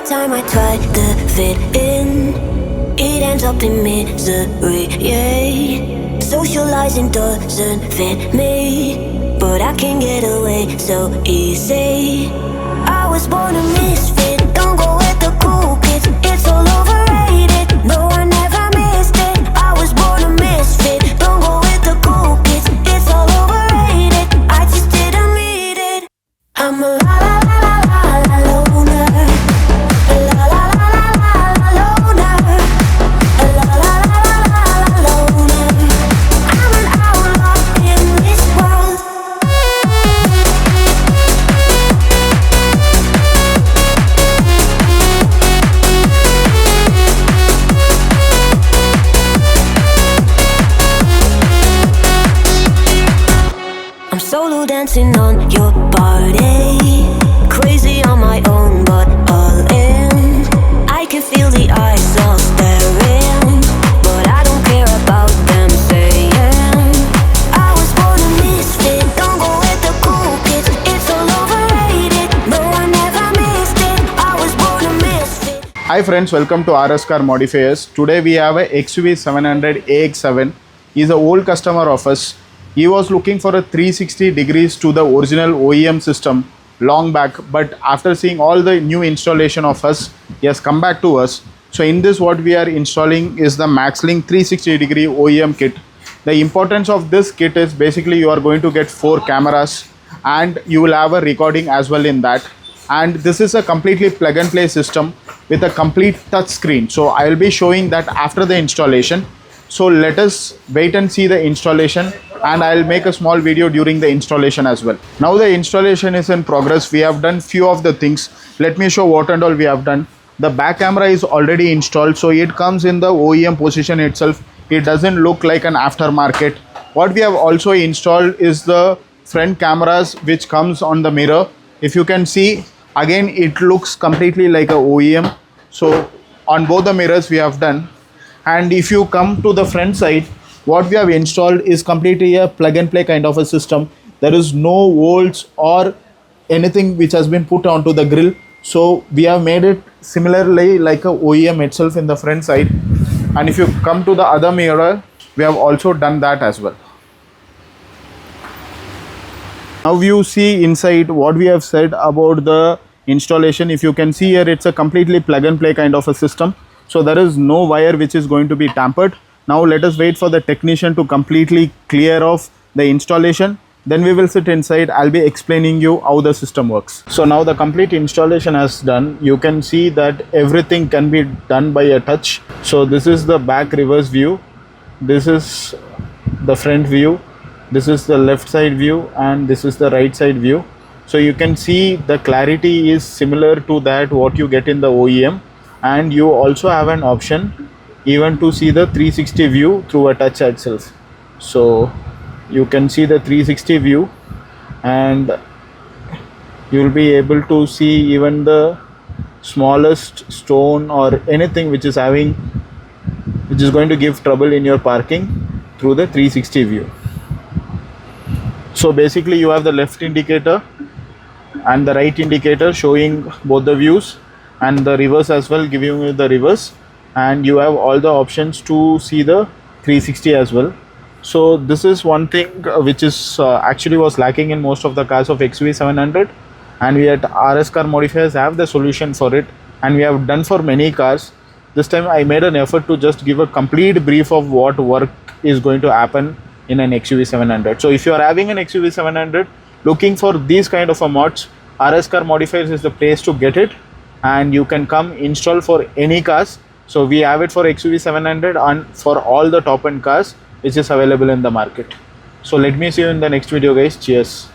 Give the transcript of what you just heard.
Every time I try to fit in, it ends up in misery, yeah. Socializing doesn't fit me, but I can get away so easy. I was born a misfit, don't go with the cool kids, it's all overrated. No, I never missed it. I was born a misfit, don't go with the cool kids, it's all overrated. I just didn't read it. I'm a la la la la la la loner. A la la la la la la loner. A la la la la la la loner. I'm an outlaw in this world. I'm solo dancing on your body, crazy on my own but all in. I can feel the eyes all staring, but I don't care about them saying I was born a misfit, don't go with the cool kids, it's all overrated. No, I never missed it. I was born a misfit. Hi friends, welcome to RS Car Modifiers. Today we have a XUV700 AX7. He's an old customer of us. He was looking for a 360 degrees to the original OEM system long back, but after seeing all the new installation of us, he has come back to us. So in this, what we are installing is the MaxLink 360 degree OEM kit. The importance of this kit is basically you are going to get 4 cameras and you will have a recording as well in that. And this is a completely plug and play system with a complete touch screen. So I will be showing that after the installation. So let us wait and see the installation, and I'll make a small video during the installation as well. Now the installation is in progress. We have done few of the things. Let me show what and all we have done. The back camera is already installed, so it comes in the OEM position itself. It doesn't look like an aftermarket. What we have also installed is the front cameras which comes on the mirror. If you can see, again it looks completely like a OEM. So on both the mirrors we have done. And if you come to the front side, what we have installed is completely a plug and play kind of a system. There is no bolts or anything which has been put onto the grill. So we have made it similarly like a OEM itself in the front side. And if you come to the other mirror, we have also done that as well. Now you see inside what we have said about the installation. If you can see here, it's a completely plug and play kind of a system. So there is no wire which is going to be tampered. Now let us wait for the technician to completely clear off the installation. Then we will sit inside. I'll be explaining you how the system works. So now the complete installation has done. You can see that everything can be done by a touch. So this is the back reverse view. This is the front view. This is the left side view, and this is the right side view. So you can see the clarity is similar to that what you get in the OEM. And you also have an option even to see the 360 view through a touch itself. So you can see the 360 view, and you will be able to see even the smallest stone or anything which is going to give trouble in your parking through the 360 view. So basically you have the left indicator and the right indicator showing both the views, and the reverse as well, giving you the reverse, and you have all the options to see the 360 as well. So this is one thing which is actually was lacking in most of the cars of XUV700, and we at RS Car Modifiers have the solution for it, and we have done for many cars. This time I made an effort to just give a complete brief of what work is going to happen in an XUV700. So if you are having an XUV700 looking for these kind of a mods, RS Car Modifiers is the place to get it. And you can come install for any cars. So we have it for XUV700 and for all the top end cars which is available in the market. So let me see you in the next video guys. Cheers.